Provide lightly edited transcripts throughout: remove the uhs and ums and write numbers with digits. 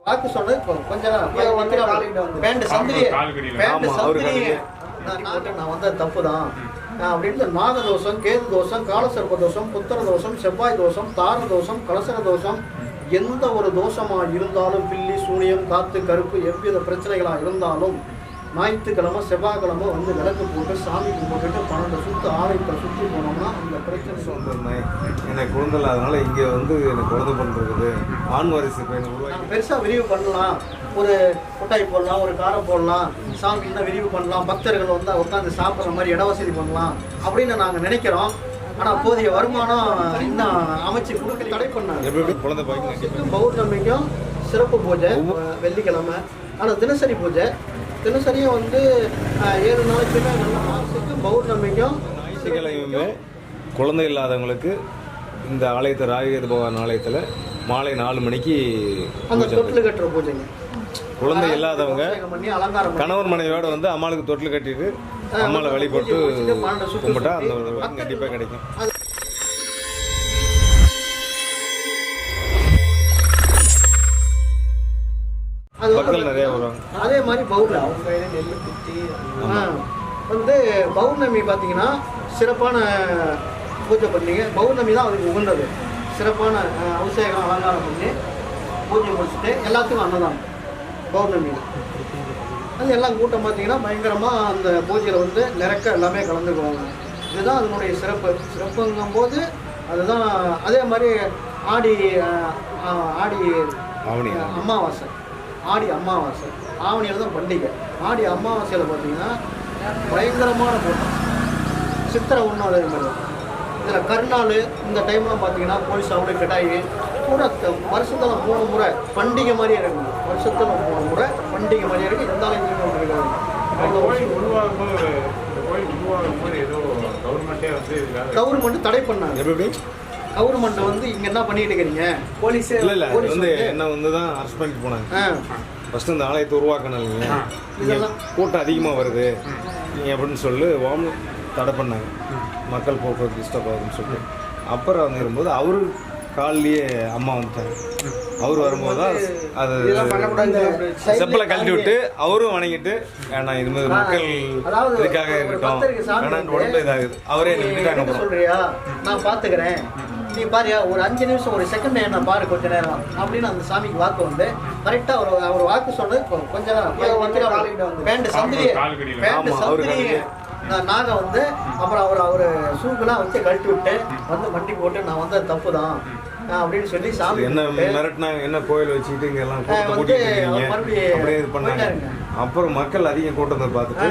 வாக்கு சொன்னது கொஞ்ச நேரம் பேண்ட் சந்திரியே நான் வந்த தப்பு தான் அப்படின்னு நாகதோஷம், கேது தோஷம், காலசர்ப்ப தோஷம், புத்திர தோஷம், செவ்வாய் தோஷம், தார தோஷம், கலசர தோஷம், எந்த ஒரு தோஷமாக இருந்தாலும் பில்லி சூனியம் காத்து கருப்பு எவ்வித பிரச்சனைகளாக இருந்தாலும் ஞாயிற்றுக்கிழமை செவ்வாய்க்கிழமை வந்து விளக்கு போட்டு சாமி கும்பிட்டுட்டு 12 சுற்று ஆலயத்தை சுற்றி போனோம்னா அந்த பிரச்சனை சொல்லிருந்தேன். எனக்கு குழந்தை இல்லாதனால இங்கே வந்து எனக்கு குழந்தை பண்ணுறது ஆண் வாரிசு பையனை உருவாக்கி பெருசாக விரிவு பண்ணலாம். ஒரு கொட்டாய் போடலாம், ஒரு காரம் போடலாம், சாமி இன்னும் விரிவு பண்ணலாம், பக்தர்கள் வந்து உட்காந்து சாப்பிட்ற மாதிரி இட வசதி பண்ணலாம் அப்படின்னு நாங்கள் நினைக்கிறோம். ஆனால் போதிய வருமானம் இன்னும் அமைச்சு கொடுக்க தடை பண்ணாங்க. எப்படி குழந்தை பாய்க்கு பௌர்ணமிக்கும் சிறப்பு பூஜை வெள்ளிக்கிழமை, ஆனால் தினசரி பூஜை தினசரியும் வந்து 7 நாளைக்குமே நல்ல மாதத்துக்கு பௌர்ணமிக்கும் ஞாயிற்றுக்கிழமையுமே குழந்தை இல்லாதவங்களுக்கு இந்த ஆலயத்தை ராககேது பகவான் ஆலயத்தில் மாலை 4 மணிக்கு அந்த தொட்டில் கட்டுற பூஜைங்க. குழந்தை இல்லாதவங்க அலங்காரம் கணவன் மனைவியோட வந்து அம்மாளுக்கு தொட்டில் கட்டிட்டு அம்மாவை வழிபட்டு கும்பிட்டா அந்த கண்டிப்பாக கிடைக்கும். மக்கள் நிறைய வருவாங்க. அதே மாதிரி வந்து பௌர்ணமி பார்த்தீங்கன்னா சிறப்பான பூஜை பண்ணீங்க. பௌர்ணமி தான் அதுக்கு உகந்தது. சிறப்பான அபிஷேகம் அலங்காரம் பண்ணி பூஜை முடிச்சுட்டு எல்லாத்துக்கும் அன்னதானம் பௌர்ணமியில். அது எல்லாம் கூட்டம் பார்த்தீங்கன்னா பயங்கரமாக அந்த பூஜையில் வந்து நிறக்க எல்லாமே கலந்துக்குவாங்க. இதுதான் அதனுடைய சிறப்புங்கும் போது அதுதான். அதே மாதிரி ஆடி அமாவாசை, ஆடி அமாவாசை ஆவணியில் தான் பண்டிகை. ஆடி அமாவாசையில் பார்த்தீங்கன்னா பயங்கரமான கூட்டம். சித்திரை ஒன்றும் அதே மாதிரி தான். இதில் கருநாள் இந்த டைம்லாம் பார்த்தீங்கன்னா போலீஸ் அவ்வளோ கட்டாயி கூட வருஷத்தில் 3 முறை பண்டிகை மாதிரியே இருக்குது. வருஷத்தில் 3 முறை பண்டிகை மாதிரியே இருக்குது. எந்த அளவுக்கு இருக்காது. கவர்மெண்ட் தடை பண்ணாங்க. எப்படி கவர்மெண்ட் வந்து இங்கே என்ன பண்ணிட்டு இருக்கிறீங்க? போலீஸ் இல்லை வந்து என்ன வந்து தான் அரெஸ்ட் பண்ணிட்டு போனாங்க. ஃபஸ்ட்டு இந்த ஆலயத்தை உருவாக்கணும் இல்லைங்க, இதெல்லாம் கூட்டம் அதிகமாக வருது நீங்கள் அப்படின்னு சொல்லி தடை பண்ணாங்க. மக்கள் போக்குவரத்து டிஸ்டர்ப் ஆகுதுன்னு சொல்லிட்டு அப்புறம் அவங்க வரும்போது அவரு காலிலேயே அம்மா வந்துட்டாங்க. அவர் வரும்போது தான் அது செப்பலை கழட்டி விட்டு அவரும் வணங்கிட்டு வேணாம் இது மாதிரி மக்கள் இதுக்காக இருக்கட்டும் வேணாம் உடம்பு இதாகுது அவரே விட்டுட்டாங்க. சொல்றியா நான் பார்த்துக்கிறேன், நீ பாரியா ஒரு 5 நிமிஷம் ஒரு செகண்ட் என்ன பாரு கொஞ்ச நேரம் அப்படின்னு அந்த சாமிக்கு வாக்கு வந்து கரெக்டாக அவர் வாக்கு சொன்னது கொஞ்ச நேரம் பேண்ட் சந்திரியே நாங்கள் வந்து அப்புறம் அவர் ஷூக்கெல்லாம் வச்சு கழட்டி விட்டு வந்து வண்டி போட்டு நான் வந்த தப்பு தான் அப்படின்னு சொல்லி சாமி என்ன மிரட்டினாங்க. என்ன கோயில் வச்சுக்கிட்டு இங்கே எல்லாம் அப்படியே இது பண்ணாங்க. அப்புறம் மக்கள் அதிகம் கூட்டத்தை பார்த்துட்டு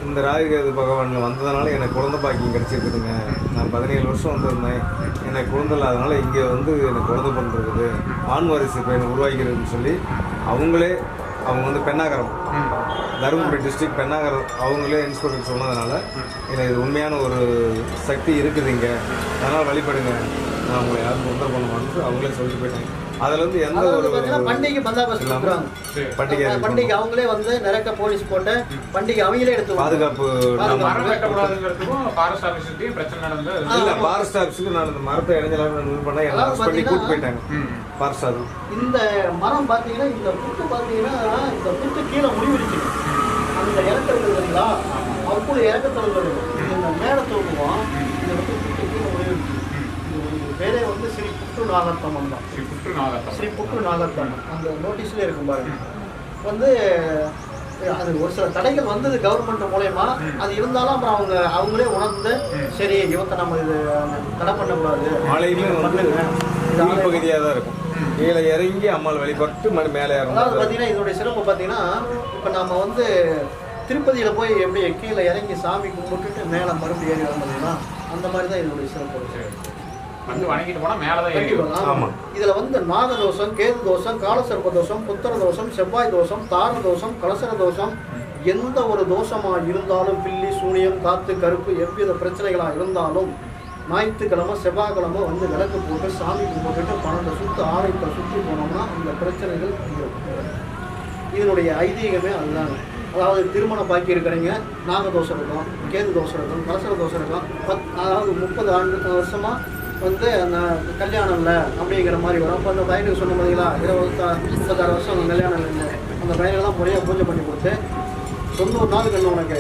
இந்த ராககேது பகவான் வந்ததுனால எனக்கு குழந்தை பாக்கியம் கிடச்சிருக்குதுங்க. நான் 17 வருஷம் வந்திருந்தேன், எனக்கு குழந்தை இல்லாதனால இங்கே வந்து எனக்கு குழந்தை பண்ணுறது ஆண் வாரிசு பையனை உருவாக்கிறதுன்னு சொல்லி அவங்க வந்து பெண்ணாகரம் தருமபுரி டிஸ்ட்ரிக்ட் பெண்ணாகரம் அவங்களே இன்ஸ்பெக்டர் சொன்னதுனால எனக்கு இது உண்மையான ஒரு சக்தி இருக்குது இங்கே, அதனால் வழிபடுங்க, நான் உங்களை யாரும் தொந்தரவு பண்ண மாட்டேன்னு அவங்களே சொல்லிட்டு போயிட்டாங்க. அதில் வந்து எந்த ஒரு பண்டிகை பண்டிகை அவங்களே வந்து நிறைய போலீஸ் போட்டு பண்டிகை அவங்களே எடுத்து பாதுகாப்பு இல்லை ஃபாரஸ்ட் ஆஃபீஸுக்கு நான் இந்த மரத்தை இடைஞ்சலாக பண்ண எல்லாம் பண்ணி கூட்டு போயிட்டாங்க ஃபாரஸ்ட் ஆஃபீஸ். இந்த மரம் பார்த்தீங்கன்னா இந்த புத்து பார்த்தீங்கன்னா இந்த புத்து கீழே முடிவிடுச்சு. அந்த இறக்கிறது இல்லைங்களா அப்போ இறக்கத்தொழில் இந்த மேலே தோக்குவோம். இந்த புத்து கீழே முடிவிடுச்சு. பேரே வந்து ஸ்ரீ புற்று நாகத்தம்மன் தான். ஸ்ரீ புற்று நாகத்தம்மன் அந்த நோட்டீஸ்லேயே இருக்கும் பாருங்க. வந்து அது ஒரு சில தடைகள் வந்தது கவர்மெண்ட் மூலயமா. அது இருந்தாலும் அப்புறம் அவங்களே உணர்ந்து சரி இவத்தை நம்ம இது தடை பண்ணக்கூடாது. மழையுமே வந்து பகுதியாக தான் இருக்கும். கீழே இறங்கி அம்மாள் வழிபட்டு மேலே இறங்கும். அதாவது பார்த்தீங்கன்னா இதோடைய சிறப்பு பார்த்தீங்கன்னா இப்போ நம்ம வந்து திருப்பதியில் போய் எப்படி கீழே இறங்கி சாமி கும்பிட்டுட்டு மேலே மறுபடியும் ஏறி வந்தோம்னா அந்த மாதிரி தான் இதோடைய சிறப்பு. வந்து வணங்கிட்டு போனா மேலதான் ஏறிடும். இதுல வந்து நாகதோஷம், கேது தோஷம், காலசர்ப்ப தோஷம், புத்திர தோஷம், செவ்வாய் தோஷம், தார தோஷம், கலசர தோஷம், எந்த ஒரு தோஷமா இருந்தாலும் பில்லி சூனியம் காத்து கருப்பு எவ்வித பிரச்சனைகளா இருந்தாலும் ஞாயிற்றுக்கிழமை செவ்வாய்க்கிழமை வந்து விளக்கு போட்டு சாமி கும்பிட்டுட்டு 12 சுற்று ஆலயத்தை சுற்றி போனோம்னா அந்த பிரச்சனைகள் தீரும். இதனுடைய ஐதீகமே அதுதாங்க. அதாவது திருமணம் பாக்கி இருக்கிறீங்க, நாகதோஷம் இருக்கும், கேது தோஷம் இருக்கும், கலசர தோஷம் இருக்கும். அதாவது 30 வருஷமா வந்து அந்த கல்யாணம் இல்லை அப்படிங்கிற மாதிரி வரும். அப்போ அந்த பையனுக்கு சொன்ன மாதிரிங்களா 26 வருஷம் அந்த கல்யாணம் இல்லை, அந்த பையனெல்லாம் முறையாக பூஜை பண்ணி கொடுத்து 90 நாளுக்கு உனக்கு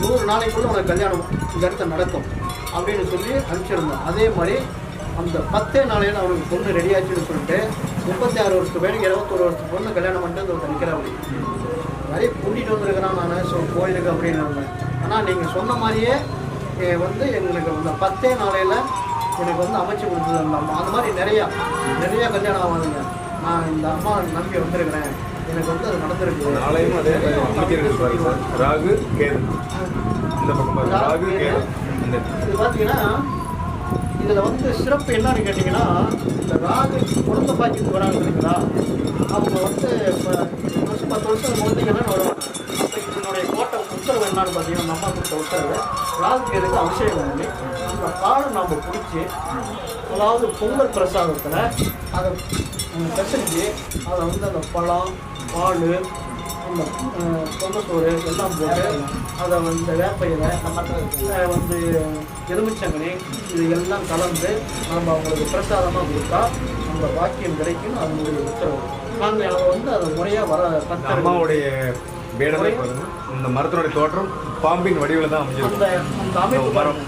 100 நாளைக்குள்ளே உனக்கு கல்யாணம் இந்த இடத்துல நடக்கும் அப்படின்னு சொல்லி அனுப்பிச்சிருந்தோம். அதே மாதிரி அந்த 10 நாளையில் அவனுக்கு பொண்ணு ரெடியாச்சுன்னு சொல்லிட்டு 36 வருஷத்து பையனுக்கு 21 வருஷத்து பொண்ணு கல்யாணம் பண்ணிட்டு ஒருத்தர் நிற்கிறாப்படி நிறைய கூட்டிகிட்டு வந்திருக்கிறான். நான் கோயிலுக்கு அப்படின்னு இருந்தேன். ஆனால் நீங்கள் சொன்ன மாதிரியே வந்து எங்களுக்கு அந்த 10 நாளையில் எனக்கு வந்து அமைச்சு கொடுத்தது அந்த அம்மா. அந்த மாதிரி நிறையா கல்யாணம் ஆகாதுங்க. நான் இந்த அம்மா நம்பி வந்திருக்கிறேன், எனக்கு வந்து அது நடந்திருக்கு. நாளையும் அதே ராகு கேது இந்த பக்கம் ராகு கேது. இது பார்த்தீங்கன்னா இதில் வந்து சிறப்பு என்னன்னு கேட்டிங்கன்னா, இந்த ராகு குழந்தை பாக்கிட்டு வராங்க இல்லைங்களா, அவங்க வந்து இப்போ 10 வருஷம் குழந்தைங்கன்னா வருவாங்க. அப்போ இதனுடைய கோட்டை உத்தரவு என்னன்னு பார்த்தீங்கன்னா, நம்ம கொடுத்த உத்தரவு ராகு கேதுக்கு அபிஷேகம் பண்ணி அந்த பாலை நம்ம பிடிச்சி, அதாவது பொங்கல் பிரசாதத்தில் அதை பிசைஞ்சு அதை வந்து அந்த பழம் பால் அந்த பொங்கத்தோடு எல்லாம் போட்டு அதை வந்து வேப்பையில் வந்து எலுமிச்சங்கனி இது எல்லாம் கலந்து நம்ம அவங்களுக்கு பிரசாதமாக கொடுத்தா அந்த பாக்கியம் கிடைக்கும். அதனுடைய உத்தரவு நாங்கள் அதை வந்து அதை முறையாக வர அம்மாவுடைய வேடமே இந்த மரத்தினுடைய தோற்றம் பாம்பின் வடிவில் தான் அமைஞ்சிருக்கும். அந்த அமைப்பு மரம்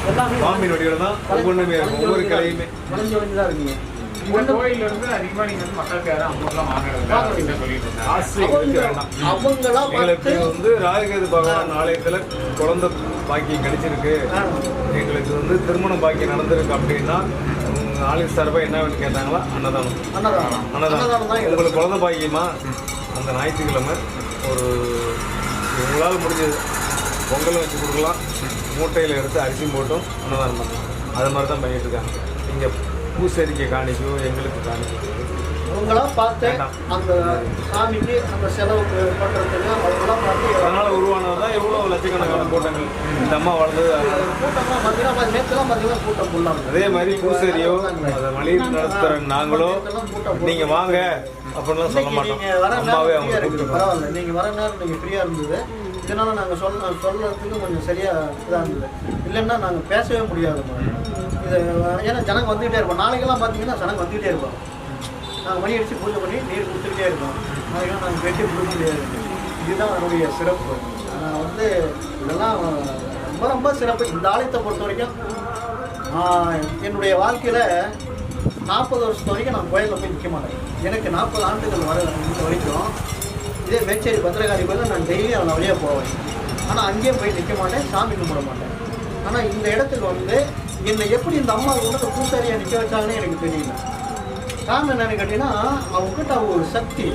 எல்லாமே பாம்பின் வடிவில் தான் ஒவ்வொரு கலையுமே வளைஞ்சு தான் இருக்குங்க. இந்த கோயில்ல இருந்து அதிகமா நீங்க வந்து மக்களுக்கு யாரும் அமௌண்ட்லாம் வாங்குறது சொல்லிட்டு இருந்தாங்க. எங்களுக்கு வந்து ராகுகேது பகவான் ஆலயத்துல குழந்தை பாக்கியம் கிடைச்சிருக்கு, எங்களுக்கு வந்து திருமணம் பாக்கியம் நடந்திருக்கு அப்படின்னா ஆலய சார்பாக என்ன வேணும் கேட்டாங்களா, அன்னதானம். உங்களுக்கு குழந்தை பாக்கியமா அந்த ஞாயிற்றுக்கிழமை ஒரு உங்களால் முடிஞ்சது பொங்கல் வச்சு கொடுக்கலாம், மூட்டையில் எடுத்து அரிசி போட்டும் அன்னதானம் பண்ணலாம். அது மாதிரி தான் பண்ணிட்டு இருக்காங்க. இங்கே பூசரிக்கை காணிக்கும் எங்களுக்கு காணிக்கும் அவங்களாம் பார்த்து அந்த சாமிக்கு அந்த செலவுக்கு பண்ணுறதுக்கு அவங்களாம் பார்த்து அதனால் உருவானது தான் எவ்வளோ லட்சக்கணக்கான கூட்டங்கள் இந்த அம்மா வளர்ந்தது. கூட்டம்லாம் பார்த்தீங்கன்னா நேற்றுலாம் பார்த்தீங்கன்னா கூட்டம் ஃபுல்லாக. அதே மாதிரி பூசரியோ அதை மளிகை நடத்துகிற நாங்களோ நீங்கள் வாங்க அப்படின்லாம் சொல்ல மாட்டோம். அம்மாவே அவங்க பரவாயில்ல, நீங்கள் வர நேரம் நீங்கள் ஃப்ரீயாக இருந்தது. இதனால் நாங்கள் சொல்கிறதுக்கு கொஞ்சம் சரியாக இதாக இருந்தது. இல்லைன்னா நாங்கள் பேசவே முடியாது. இது ஏன்னா ஜனங்க வந்துக்கிட்டே இருப்போம். நாளைக்கெல்லாம் பார்த்தீங்கன்னா ஜனங்க வந்துக்கிட்டே இருப்போம். நாங்கள் மணி அடித்து பூஜை பண்ணி நீர் கொடுத்துக்கிட்டே இருக்கோம். நாளைக்கெல்லாம் நாங்கள் வெட்டி கொடுக்க முடியாது. இதுதான் அதனுடைய சிறப்பு. வந்து இதெல்லாம் ரொம்ப ரொம்ப சிறப்பு. இந்த ஆலயத்தை பொறுத்த வரைக்கும் என்னுடைய வாழ்க்கையில் 40 வருஷத்து வரைக்கும் நான் கோயிலில் போய் நிற்க மாட்டேன். எனக்கு 40 ஆண்டுகள் இந்த வரைக்கும் இதே மேச்சேரி பத்திரகாளி கோயிலில் நான் டெய்லி அவன் வழியாக போவேன். ஆனால் அங்கேயே போய் நிற்க மாட்டேன், சாமி கும்பிட மாட்டேன். ஆனால் இந்த இடத்துக்கு வந்து என்னை எப்படி இந்த அம்மா கூட பூசாரியாக நிற்க வச்சாங்கன்னு எனக்கு தெரியல. காரணம் என்னென்னு கேட்டிங்கன்னா, அவங்ககிட்ட ஒரு சக்தி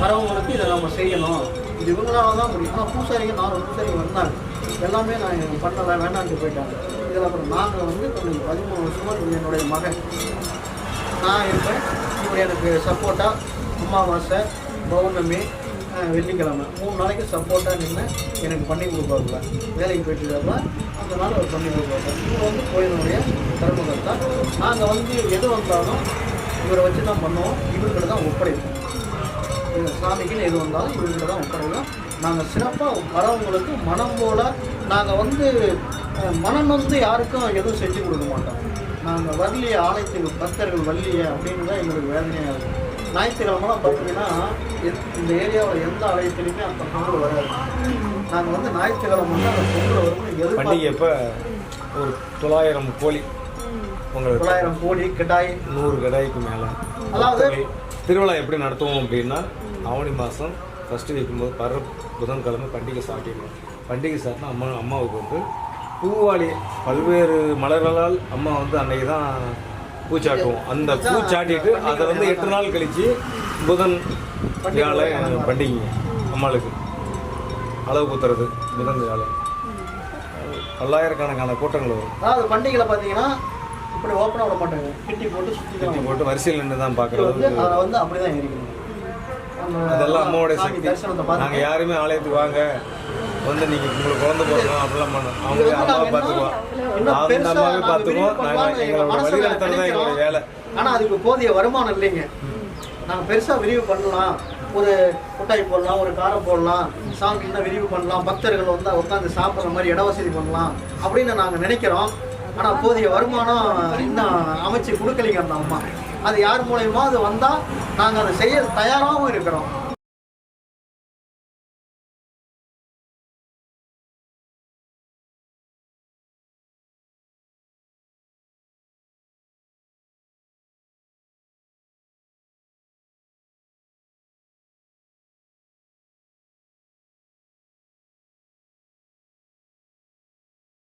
வரவங்களுக்கு இதை நம்ம செய்யணும், இது இவங்களால தான் முடியும். ஆனால் பூசாரிங்க 4 பூசாரிங்க வந்தாங்க, எல்லாமே நான் பண்ணலை வேண்டான்ட்டு போயிட்டாங்க. இதில் அப்புறம் நாங்கள் வந்து கொஞ்சம் 13 வருஷமாக என்னுடைய மகன் நான் இருப்பேன். இப்படி எனக்கு சப்போர்ட்டாக அமாவாசை பௌர்ணமி வெள்ளிக்கிழமை 3 நாளைக்கு சப்போர்ட்டாக நின்று எனக்கு பண்ணி கொடுப்பாருல, வேலைக்கு போயிட்டு இருக்காருல, அந்த நாள் அவர் பண்ணி கொடுப்பாரு. இவர் வந்து கோயிலுடைய தர்மகர் தான். நாங்கள் வந்து எது வந்தாலும் இவரை வச்சு தான் பண்ணுவோம், இவர்கிட்ட தான் ஒப்படைப்போம். சாமிக்குன்னு எது வந்தாலும் இவர்கிட்ட தான் ஒப்படைப்போம். நாங்கள் சிறப்பாக வரவங்களுக்கு மனம் போல நாங்கள் வந்து மனம் வந்து யாருக்கும் எதுவும் செஞ்சு கொடுக்க மாட்டோம். நாங்கள் வரலையே ஆலயத்துக்கு பக்தர்கள் வரலையே அப்படின்னு தான் எங்களுக்கு வேதனையாக இருக்கும். ஞாயிற்றுக்கிழமெல்லாம் பார்த்தீங்கன்னா இந்த ஏரியாவில் எந்த ஆலயத்துலையுமே அந்த பொங்கல் வராது. நாங்கள் வந்து ஞாயிற்றுக்கிழமை வந்து அந்த பொங்கல் வரும்னு பண்டிகை எப்போ ஒரு 900 கோழி உங்களுக்கு 900 கோழி கிடாய் 100 கிடாய்க்கு மேலே. அதாவது திருவிழா எப்படி நடத்துவோம் அப்படின்னா, ஆவணி மாதம் ஃபஸ்ட்டு வைக்கும்போது புதன்கிழமை பண்டிகை சாட்டிடணும். பண்டிகை சாட்டினா அம்மாவுக்கு வந்து பூவாளி பல்வேறு மலர்களால் அம்மா வந்து அன்னைக்கு தான் பூச்சாட்டுவோம். அந்த பூச்சாட்டிட்டு அதை வந்து 8 நாள் கழித்து புதன் வியாழை பண்டிகை அம்மாளுக்கு அளவு குத்துறது. புதன் வியாழை பல்லாயிரக்கணக்கான கூட்டங்கள் வரும். அதாவது பண்டிகையில் பார்த்தீங்கன்னா இப்படி ஓப்பனாக விட மாட்டாங்க, கிட்டி போட்டு வரிசையில் நின்று தான் பார்க்குறது. அதை வந்து அப்படி தான் இருக்கணும். அதெல்லாம் அம்மாவோட சக்தி. நாங்கள் யாருமே ஆலயத்துக்கு வாங்க வந்து நீங்கள் உங்களுக்கு குழந்தை போடணும் அப்படிலாம் பண்ணோம். அவங்களே அம்மாவை பார்த்துக்குவோம், அந்த அம்மாவே பார்த்துக்குவோம். நாங்கள் எங்களோட வழிநடத்துறது தான் எங்களோட வேலை. ஆனால் அதுக்கு போதிய வருமானம் இல்லைங்க. நாங்கள் பெருசாக விரிவு பண்ணலாம், ஒரு கொட்டாய் போடலாம், ஒரு காரம் போடலாம், சாமிக்குன்னா விரிவு பண்ணலாம், பக்தர்கள் வந்து உட்காந்து சாப்பிட்ற மாதிரி இட வசதி பண்ணலாம் அப்படின்னு நாங்கள் நினைக்கிறோம். ஆனால் போதிய வருமானம் இன்னும் அமைச்சு கொடுக்கலிங்க அந்த அம்மா. அது யார் மூலயமா அது வந்தால் நாங்கள் அதை செய்ய தயாராகவும் இருக்கிறோம்.